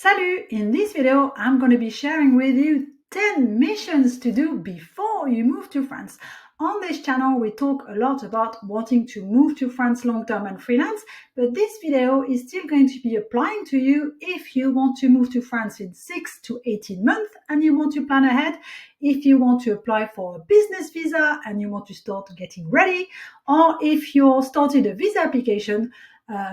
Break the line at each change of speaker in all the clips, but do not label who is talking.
Salut! In this video, I'm going to be sharing with you 10 missions to do before you move to France. On this channel, we talk a lot about wanting to move to France long-term and freelance, but this video is still going to be applying to you if you want to move to France in 6 to 18 months and you want to plan ahead, if you want to apply for a business visa and you want to start getting ready, or if you're starting a visa application,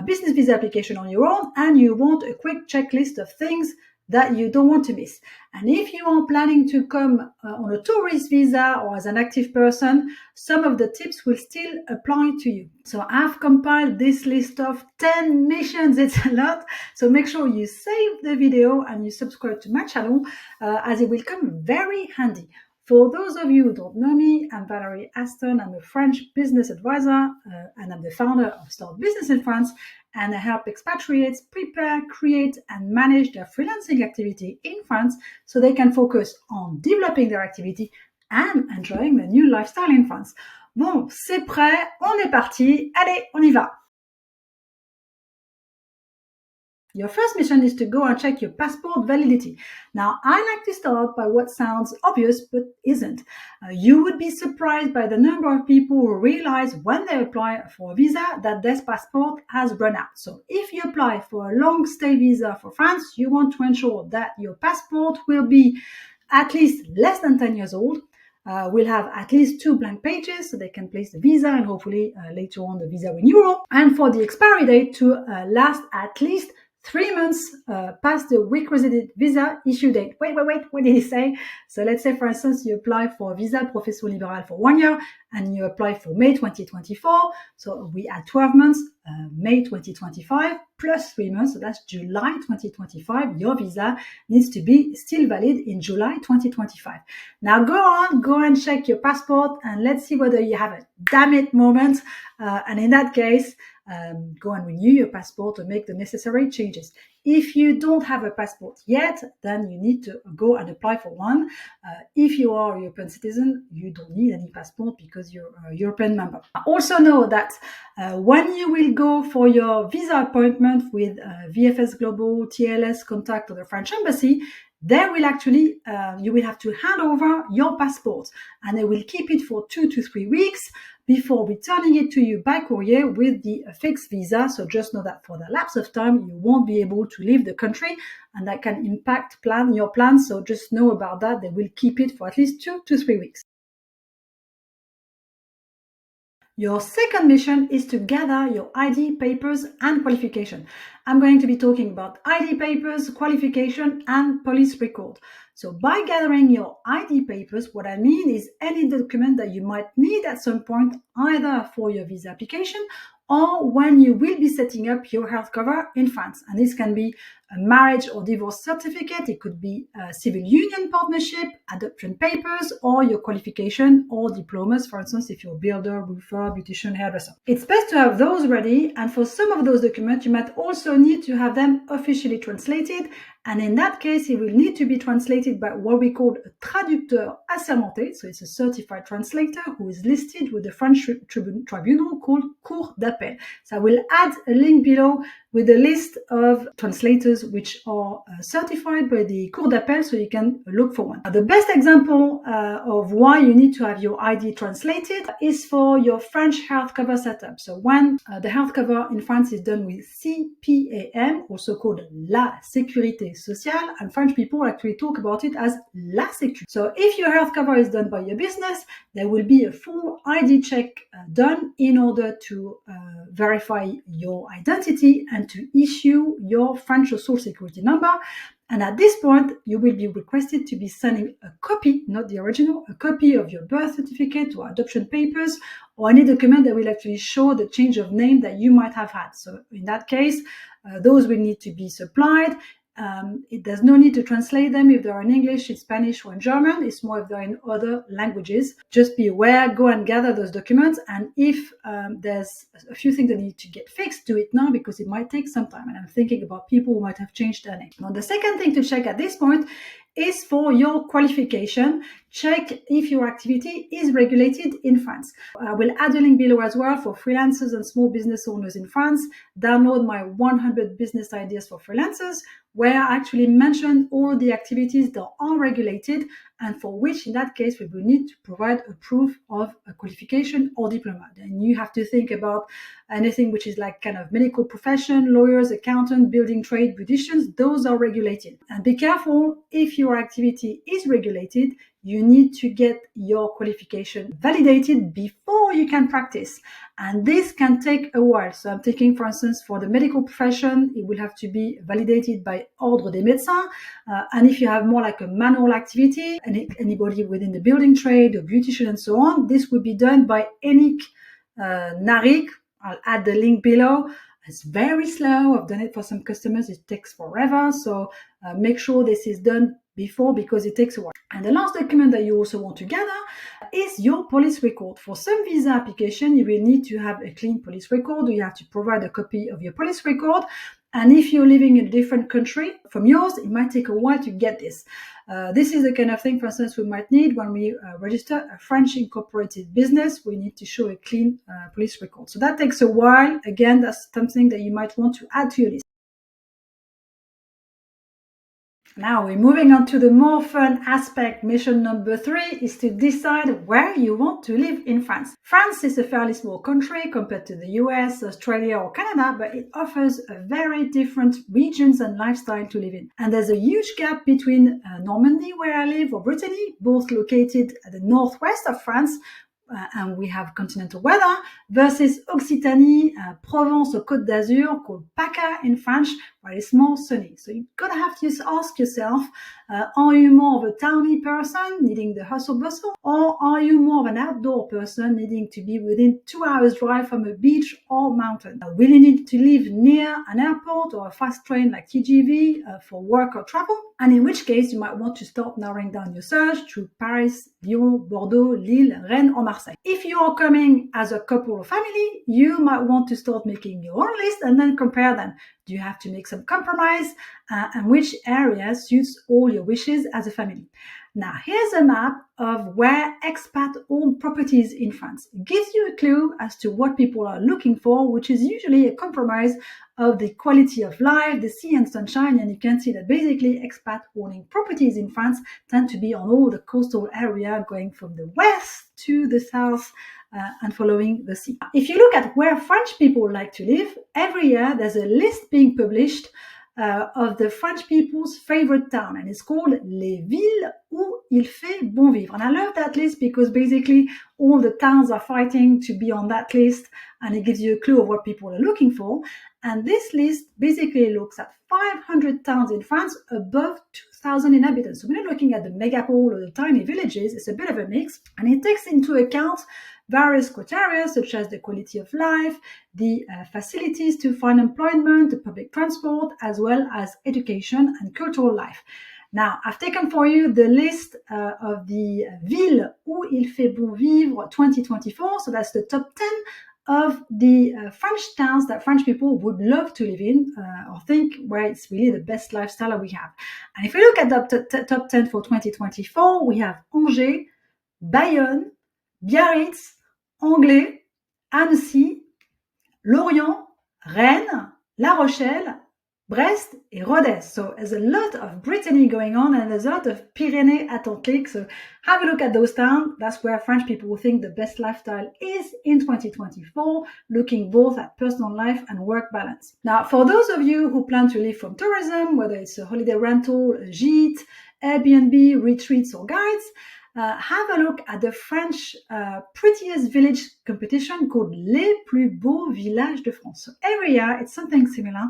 business visa application on your own and you want a quick checklist of things that you don't want to miss. And if you are planning to come on a tourist visa or as an active person, some of the tips will still apply to you. So I've compiled this list of 10 missions. It's a lot. So make sure you save the video and you subscribe to my channel as it will come very handy. For those of you who don't know me, I'm Valérie Aston. I'm a French business advisor and I'm the founder of Start Business in France, and I help expatriates prepare, create and manage their freelancing activity in France so they can focus on developing their activity and enjoying the new lifestyle in France. Bon, c'est prêt, on est parti, allez, on y va! Your first mission is to go and check your passport validity. Now, I like to start by what sounds obvious but isn't. You would be surprised by the number of people who realize when they apply for a visa that their passport has run out. So if you apply for a long stay visa for France, you want to ensure that your passport will be at least less than 10 years old. Will have at least 2 blank pages so they can place the visa and hopefully later on the visa renewal. And for the expiry date to last at least 3 months past the requisite visa issue date. Wait, what did he say? So let's say, for instance, you apply for Visa Profession Libérale for 1 year and you apply for May 2024. So we add 12 months, May 2025 plus 3 months. So that's July 2025. Your visa needs to be still valid in July 2025. Now go and check your passport and let's see whether you have a damn it moment. And in that case, go and renew your passport or make the necessary changes. If you don't have a passport yet, then you need to go and apply for one. If you are a European citizen, you don't need any passport because you're a European member. Also know that when you will go for your visa appointment with VFS Global, TLS, Contact or the French Embassy, they will actually, you will have to hand over your passport and they will keep it for 2 to 3 weeks before returning it to you by courier with the fixed visa. So just know that for the lapse of time, you won't be able to leave the country and that can impact your plans. So just know about that. They will keep it for at least 2 to 3 weeks. Your second mission is to gather your ID papers and qualification. I'm going to be talking about ID papers, qualification, and police record. So by gathering your ID papers, what I mean is any document that you might need at some point, either for your visa application or when you will be setting up your health cover in France. And this can be a marriage or divorce certificate, it could be a civil union partnership, adoption papers, or your qualification or diplomas, for instance, if you're a builder, roofer, beautician, hairdresser. It's best to have those ready, and for some of those documents, you might also need to have them officially translated, and in that case, it will need to be translated by what we call a traducteur assermenté, so it's a certified translator who is listed with the French tribunal called Cour d'appel. So I will add a link below with a list of translators which are certified by the Cour d'appel, so you can look for one. The best example of why you need to have your ID translated is for your French health cover setup. So when the health cover in France is done with CPAM, also called La Sécurité Sociale, and French people actually talk about it as La Sécu. So if your health cover is done by your business, there will be a full ID check done in order to verify your identity and to issue your French social security number. And at this point, you will be requested to be sending a copy, not the original, a copy of your birth certificate or adoption papers or any document that will actually show the change of name that you might have had. So in that case, those will need to be supplied. There's no need to translate them if they're in English, in Spanish, or in German. It's more if they're in other languages. Just be aware, go and gather those documents. And if there's a few things that need to get fixed, do it now because it might take some time. And I'm thinking about people who might have changed their name. Now, the second thing to check at this point is for your qualification. Check if your activity is regulated in France. I will add a link below as well for freelancers and small business owners in France. Download my 100 business ideas for freelancers, where I actually mention all the activities that are regulated and for which, in that case, we will need to provide a proof of a qualification or diploma. And you have to think about anything which is like kind of medical profession, lawyers, accountant, building trade, beauticians, those are regulated. And be careful, if your activity is regulated, you need to get your qualification validated before you can practice. And this can take a while. So I'm thinking, for instance, for the medical profession, it will have to be validated by Ordre des Médecins. And if you have more like a manual activity, anybody within the building trade or beautician and so on, this would be done by ENIC NARIC. I'll add the link below. It's very slow. I've done it for some customers. It takes forever. So make sure this is done before because it takes a while. And the last document that you also want to gather is your police record. For some visa application, you will need to have a clean police record. You have to provide a copy of your police record. And if you're living in a different country from yours, it might take a while to get this. This is the kind of thing, for instance, we might need when we register a French incorporated business. We need to show a clean police record. So that takes a while. Again, that's something that you might want to add to your list. Now we're moving on to the more fun aspect. Mission number 3 is to decide where you want to live in France. France is a fairly small country compared to the US, Australia or Canada, but it offers a very different regions and lifestyle to live in. And there's a huge gap between Normandy, where I live, or Brittany, both located at the northwest of France, and we have continental weather, versus Occitanie, Provence or Côte d'Azur, called PACA in French, where it's more sunny. So you're gonna have to ask yourself, are you more of a towny person needing the hustle bustle, or are you more of an outdoor person needing to be within 2 hours drive from a beach or mountain? Will you need to live near an airport or a fast train like TGV for work or travel? And in which case you might want to start narrowing down your search to Paris, Lyon, Bordeaux, Lille, Rennes or Marseille. If you are coming as a couple or family, you might want to start making your own list and then compare them. Do you have to make some compromise? And which area suits all your wishes as a family? Now, here's a map of where expat own properties in France. It gives you a clue as to what people are looking for, which is usually a compromise of the quality of life, the sea and sunshine, and you can see that basically expat owning properties in France tend to be on all the coastal area, going from the west to the south, and following the sea. If you look at where French people like to live, every year there's a list being published of the French people's favorite town, and it's called Les Villes où il fait bon vivre. And I love that list because basically all the towns are fighting to be on that list, and it gives you a clue of what people are looking for. And this list basically looks at 500 towns in France above 2,000 inhabitants. So we're not looking at the megapole or the tiny villages, it's a bit of a mix, and it takes into account various criteria such as the quality of life, the facilities to find employment, the public transport, as well as education and cultural life. Now, I've taken for you the list of the Villes où il fait bon vivre 2024. So that's the top 10 of the French towns that French people would love to live in or think where it's really the best lifestyle we have. And if we look at the top 10 for 2024, we have Angers, Bayonne, Biarritz, Angers, Annecy, Lorient, Rennes, La Rochelle, Brest et Rodez. So there's a lot of Brittany going on and there's a lot of Pyrénées-Atlantiques. So have a look at those towns. That's where French people think the best lifestyle is in 2024, looking both at personal life and work balance. Now, for those of you who plan to live from tourism, whether it's a holiday rental, a gîte, Airbnb, retreats or guides, have a look at the French prettiest village competition called Les Plus Beaux Villages de France. So every year it's something similar.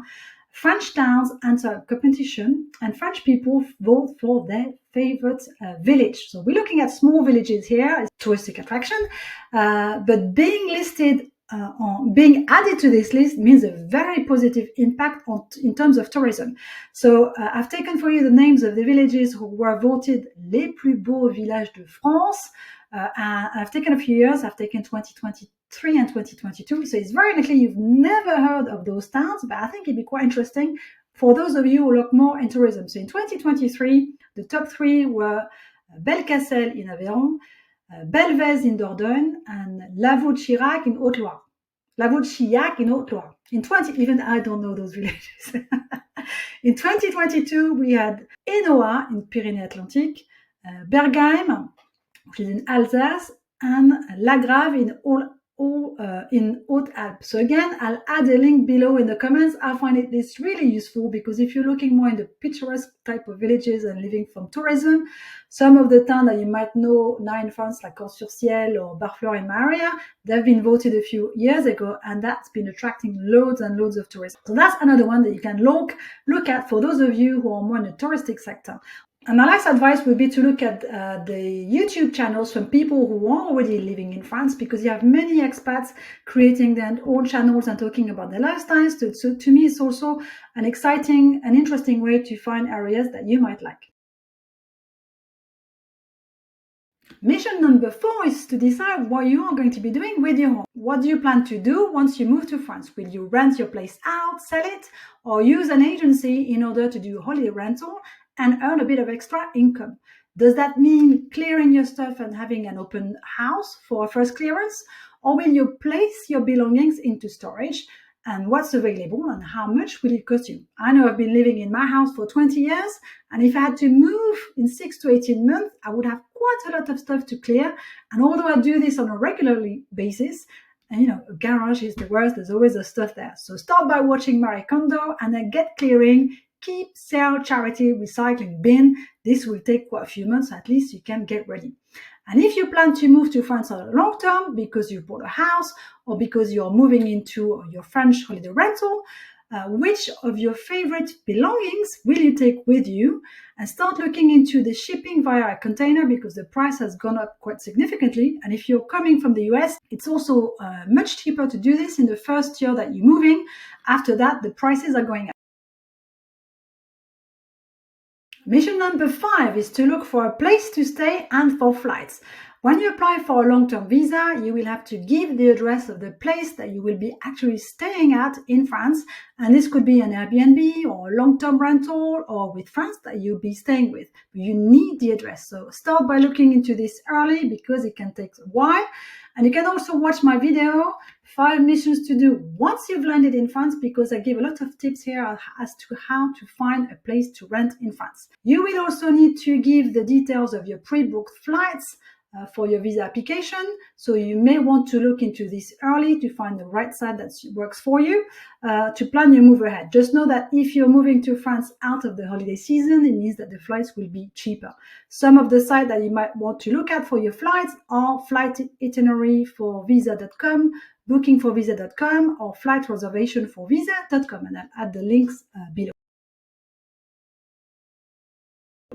French towns enter a competition and French people vote for their favorite village. So we're looking at small villages here as touristic attraction, but being listed being added to this list means a very positive impact in terms of tourism. So I've taken for you the names of the villages who were voted Les Plus Beaux Villages de France. I've taken a few years. I've taken 2023 and 2022. So it's very likely you've never heard of those towns, but I think it'd be quite interesting for those of you who look more in tourism. So in 2023, the top 3 were Belcastel in Aveyron, Belvez in Dordogne, and Lavaux-Chirac in Haute-Loire. La Vaude-Chillac in Haute-Loire. Even I don't know those villages. In 2022, we had Enoa in Pyrénées-Atlantiques, Bergheim, which is in Alsace, and Lagrave in Haute-Alpes. So again, I'll add a link below in the comments. I find this really useful because if you're looking more in the picturesque type of villages and living from tourism, some of the towns that you might know now in France, like Corps-sur-Ciel or Barfleur in my area, they've been voted a few years ago, and that's been attracting loads and loads of tourists. So that's another one that you can look at for those of you who are more in the touristic sector. And my last advice would be to look at the YouTube channels from people who are already living in France, because you have many expats creating their own channels and talking about their lifestyles. So to me, it's also an exciting and interesting way to find areas that you might like. Mission number 4 is to decide what you are going to be doing with your home. What do you plan to do once you move to France? Will you rent your place out, sell it, or use an agency in order to do holiday rental and earn a bit of extra income? Does that mean clearing your stuff and having an open house for a first clearance? Or will you place your belongings into storage? And what's available and how much will it cost you? I know I've been living in my house for 20 years, and if I had to move in 6 to 18 months, I would have quite a lot of stuff to clear. And although I do this on a regular basis, and a garage is the worst, there's always the stuff there. So start by watching Marie Kondo and then get clearing, keep, sell, charity, recycling, bin. This will take quite a few months, at least you can get ready. And if you plan to move to France on a long term because you bought a house or because you're moving into your French holiday rental, which of your favorite belongings will you take with you? And start looking into the shipping via a container, because the price has gone up quite significantly. And if you're coming from the US, it's also much cheaper to do this in the first year that you're moving. After that, the prices are going up. Mission number 5 is to look for a place to stay and for flights. When you apply for a long-term visa, you will have to give the address of the place that you will be actually staying at in France. And this could be an Airbnb or a long-term rental or with friends that you'll be staying with. But you need the address. So start by looking into this early, because it can take a while. And you can also watch my video, 5 missions to do once you've landed in France, because I give a lot of tips here as to how to find a place to rent in France. You will also need to give the details of your pre-booked flights for your visa application. So you may want to look into this early to find the right site that works for you to plan your move ahead. Just know that if you're moving to France out of the holiday season, it means that the flights will be cheaper. Some of the sites that you might want to look at for your flights are flight itinerary for visa.com, bookingforvisa.com, or flight reservation for visa.com, and I'll add the links below.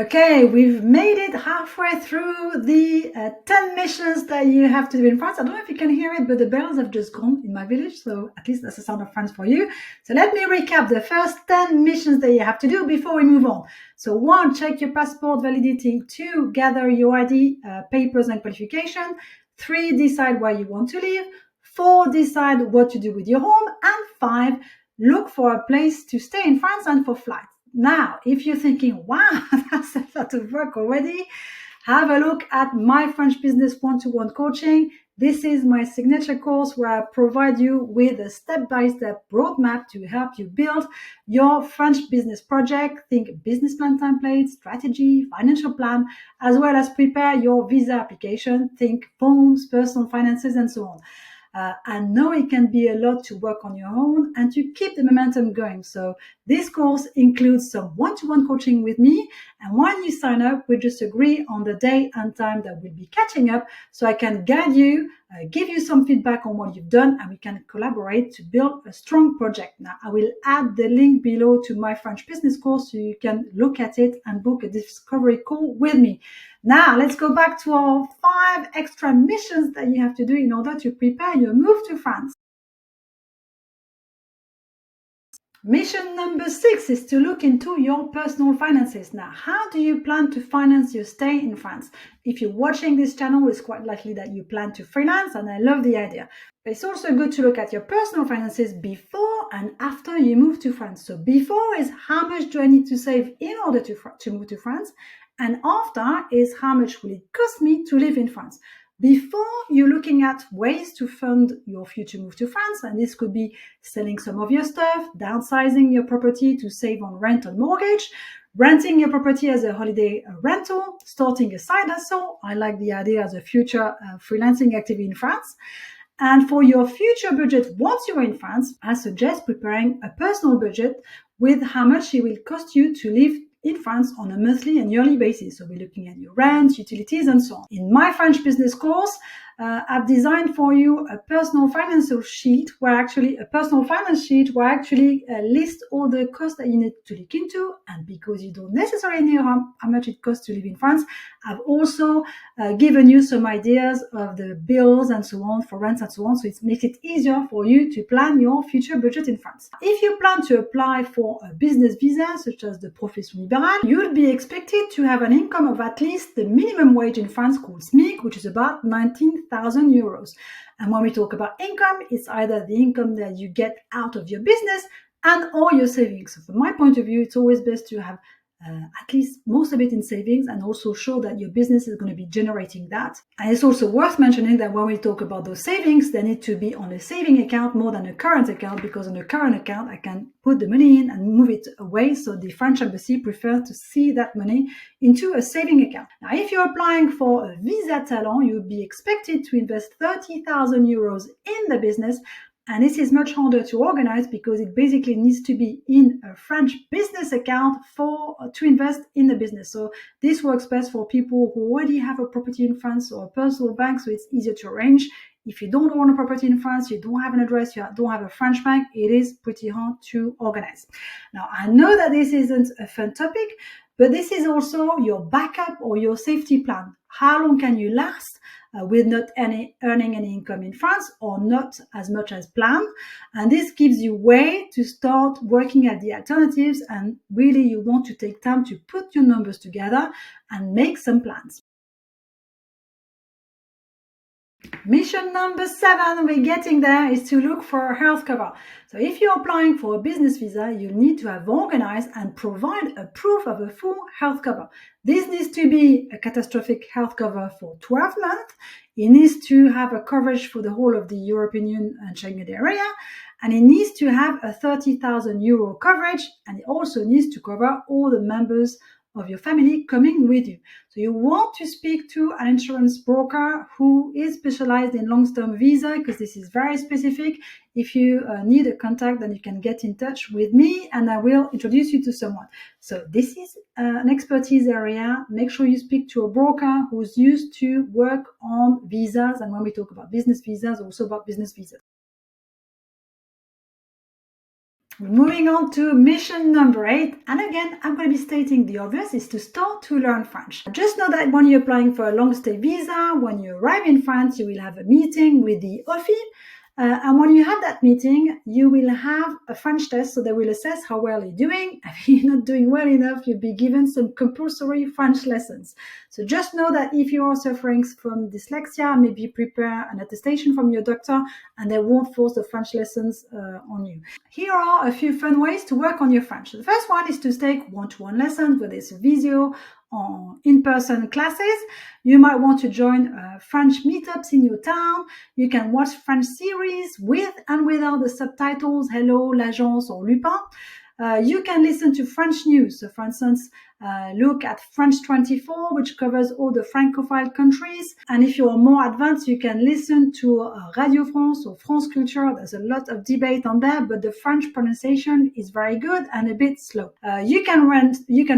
Okay, we've made it halfway through the 10 missions that you have to do in France. I don't know if you can hear it, but the bells have just gone in my village, so at least that's the sound of France for you. So let me recap the first 10 missions that you have to do before we move on. So 1, check your passport validity. 2, gather your ID, papers and qualification. 3, decide where you want to live. 4, decide what to do with your home. And 5, look for a place to stay in France and for flights. Now, if you're thinking, wow, that's a lot of work already, have a look at my French Business One-to-One Coaching. This is my signature course where I provide you with a step-by-step roadmap to help you build your French business project. Think business plan template, strategy, financial plan, as well as prepare your visa application. Think forms, personal finances, and so on. I know it can be a lot to work on your own and to keep the momentum going. So this course includes some one-to-one coaching with me. And when you sign up, we just agree on the day and time that we'll be catching up, so I can guide you, give you some feedback on what you've done, and we can collaborate to build a strong project. Now, I will add the link below to my French business course so you can look at it and book a discovery call with me. Now, let's go back to our 5 extra missions that you have to do in order to prepare your move to France. Mission number 6 is to look into your personal finances. Now, how do you plan to finance your stay in France? If you're watching this channel, it's quite likely that you plan to freelance, and I love the idea. But it's also good to look at your personal finances before and after you move to France. So before is how much do I need to save in order to move to France? And after is how much will it cost me to live in France? before you're looking at ways to fund your future move to France, and this could be selling some of your stuff, downsizing your property to save on rent and mortgage, renting your property as a holiday rental, starting a side hustle. I like the idea as a future freelancing activity in France. And for your future budget once you're in France, I suggest preparing a personal budget with how much it will cost you to live in France on a monthly and yearly basis. So we're looking at your rent, utilities, and so on. In my French business course, I've designed for you a personal financial sheet where actually lists all the costs that you need to look into. And because you don't necessarily know how much it costs to live in France, I've also given you some ideas of the bills and so on for rents and so on. So it makes it easier for you to plan your future budget in France. If you plan to apply for a business visa, such as the Profession Libérale, you'll be expected to have an income of at least the minimum wage in France called SMIC, which is about 19,000 euros. And when we talk about income, it's either the income that you get out of your business and or your savings. So from my point of view, it's always best to have at least most of it in savings and also show that your business is going to be generating that. And it's also worth mentioning that when we talk about those savings, they need to be on a saving account more than a current account, because on a current account, I can put the money in and move it away. So the French embassy prefers to see that money into a saving account. Now, if you're applying for a visa talent, you'll be expected to invest 30,000 euros in the business. And this is much harder to organize because it basically needs to be in a French business account to invest in the business. So this works best for people who already have a property in France or a personal bank, so it's easier to arrange. If you don't own a property in France, you don't have an address, you don't have a French bank, it is pretty hard to organize. Now, I know that this isn't a fun topic, but this is also your backup or your safety plan. How long can you last with not earning any income in France, or not as much as planned? And this gives you way to start working at the alternatives, and really you want to take time to put your numbers together and make some plans. Mission number 7, we're getting there, is to look for a health cover. So if you're applying for a business visa, you need to have organized and provide a proof of a full health cover. This needs to be a catastrophic health cover for 12 months. It needs to have a coverage for the whole of the European Union and Schengen area. And it needs to have a 30,000 euro coverage. And it also needs to cover all the members of your family coming with you. So you want to speak to an insurance broker who is specialized in long-term visa, because this is very specific. If you need a contact, then you can get in touch with me and I will introduce you to someone. So this is an expertise area. Make sure you speak to a broker who's used to work on visas. And when we talk about business visas, also about business visas. Moving on to mission number 8, and again, I'm going to be stating the obvious, is to start to learn French. Just know that when you're applying for a long stay visa, when you arrive in France, you will have a meeting with the OFI. And when you have that meeting, you will have a French test, so they will assess how well you're doing. If you're not doing well enough, you'll be given some compulsory French lessons. So just know that if you are suffering from dyslexia, maybe prepare an attestation from your doctor, and they won't force the French lessons on you. Here are a few fun ways to work on your French. The first one is to take one-to-one lessons, whether it's video or in-person classes. You might want to join French meetups in your town. You can watch French series with and without the subtitles, Hello, L'Agence, or Lupin. You can listen to French news. So for instance, look at France 24, which covers all the Francophile countries. And if you're more advanced, you can listen to Radio France or France Culture. There's a lot of debate on there, but the French pronunciation is very good and a bit slow. You can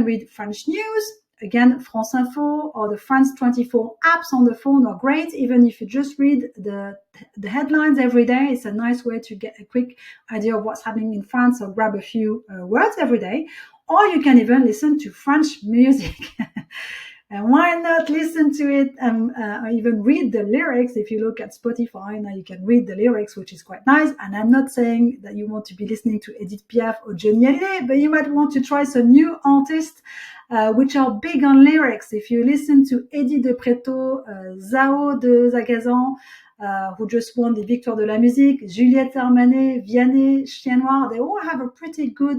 read French news. Again, France Info or the France 24 apps on the phone are great. Even if you just read the headlines every day, it's a nice way to get a quick idea of what's happening in France or grab a few words every day. Or you can even listen to French music. And why not listen to it and even read the lyrics? If you look at Spotify, now you can read the lyrics, which is quite nice. And I'm not saying that you want to be listening to Edith Piaf or Johnny Hallyday, but you might want to try some new artists which are big on lyrics. If you listen to Eddie de Preto, Zao de Zagazan, who just won the Victoire de la Musique, Juliette Armanet, Vianney, Chien Noir, they all have a pretty good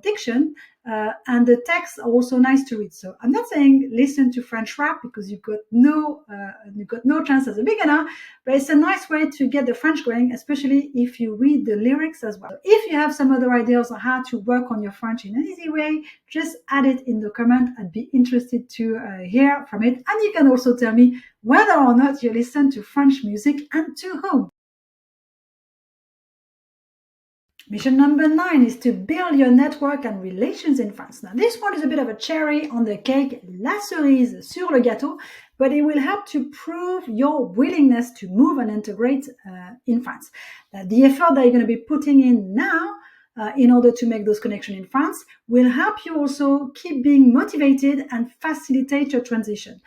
diction, and the texts are also nice to read. So I'm not saying listen to French rap because you've got no chance as a beginner, but it's a nice way to get the French going, especially if you read the lyrics as well. If you have some other ideas on how to work on your French in an easy way, just add it in the comment. I'd be interested to hear from it. And you can also tell me whether or not you listen to French music and to whom. Mission number 9 is to build your network and relations in France. Now, this one is a bit of a cherry on the cake, la cerise sur le gâteau, but it will help to prove your willingness to move and integrate in France. The effort that you're going to be putting in now in order to make those connections in France will help you also keep being motivated and facilitate your transition.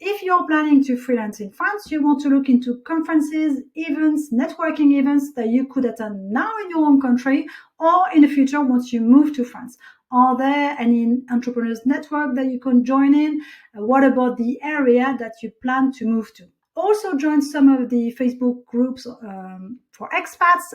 If you're planning to freelance in France, you want to look into conferences, events, networking events that you could attend now in your own country or in the future once you move to France. Are there any entrepreneurs network that you can join in? What about the area that you plan to move to? Also join some of the Facebook groups for expats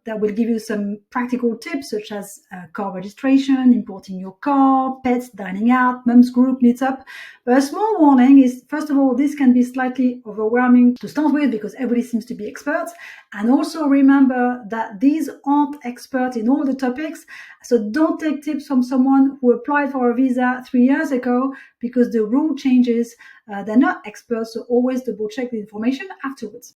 that will give you some practical tips such as car registration, importing your car, pets, dining out, mums group, meetup. But a small warning is, first of all, this can be slightly overwhelming to start with because everybody seems to be experts. And also remember that these aren't experts in all the topics. So don't take tips from someone who applied for a visa 3 years ago because the rule changes. They're not experts, so always double check the information afterwards.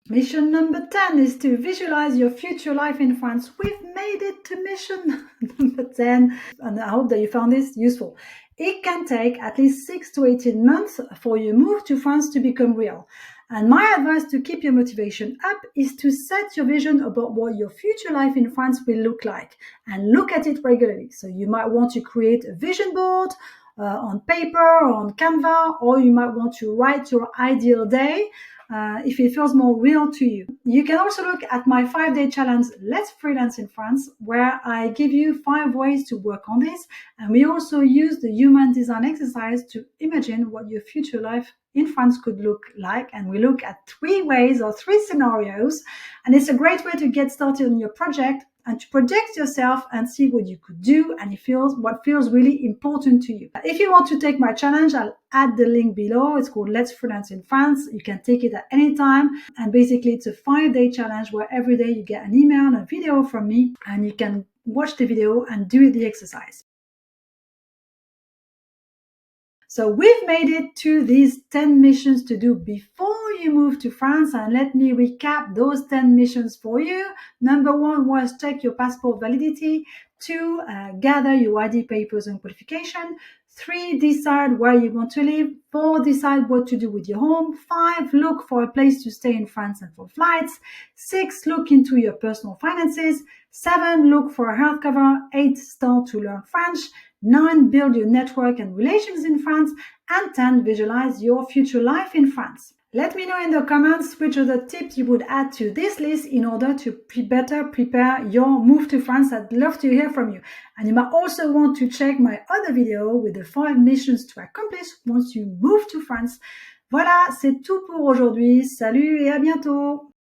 Mission number 10 is to visualize your future life in France. We've made it to mission number 10, and I hope that you found this useful. It can take at least 6 to 18 months for your move to France to become real. And my advice to keep your motivation up is to set your vision about what your future life in France will look like and look at it regularly. So you might want to create a vision board on paper or on Canva, or you might want to write your ideal day if it feels more real to you. You can also look at my 5-day challenge, Let's Freelance in France, where I give you 5 ways to work on this. And we also use the human design exercise to imagine what your future life in France could look like. And we look at 3 ways or 3 scenarios. And it's a great way to get started on your project and to project yourself and see what you could do and what feels really important to you. If you want to take my challenge, I'll add the link below. It's called Let's Freelance in France. You can take it at any time. And basically, it's a 5-day challenge where every day you get an email and a video from me, and you can watch the video and do the exercise. So we've made it to these 10 missions to do before you move to France, and let me recap those 10 missions for you. Number 1 was check your passport validity. 2, gather your ID papers and qualification. 3, decide where you want to live. 4, decide what to do with your home. 5, look for a place to stay in France and for flights. 6, look into your personal finances. 7, look for a health cover. 8, start to learn French. 9, build your network and relations in France. And 10, visualize your future life in France. Let me know in the comments which are the tips you would add to this list in order to better prepare your move to France. I'd love to hear from you. And you might also want to check my other video with the 5 missions to accomplish once you move to France. Voilà, c'est tout pour aujourd'hui. Salut et à bientôt!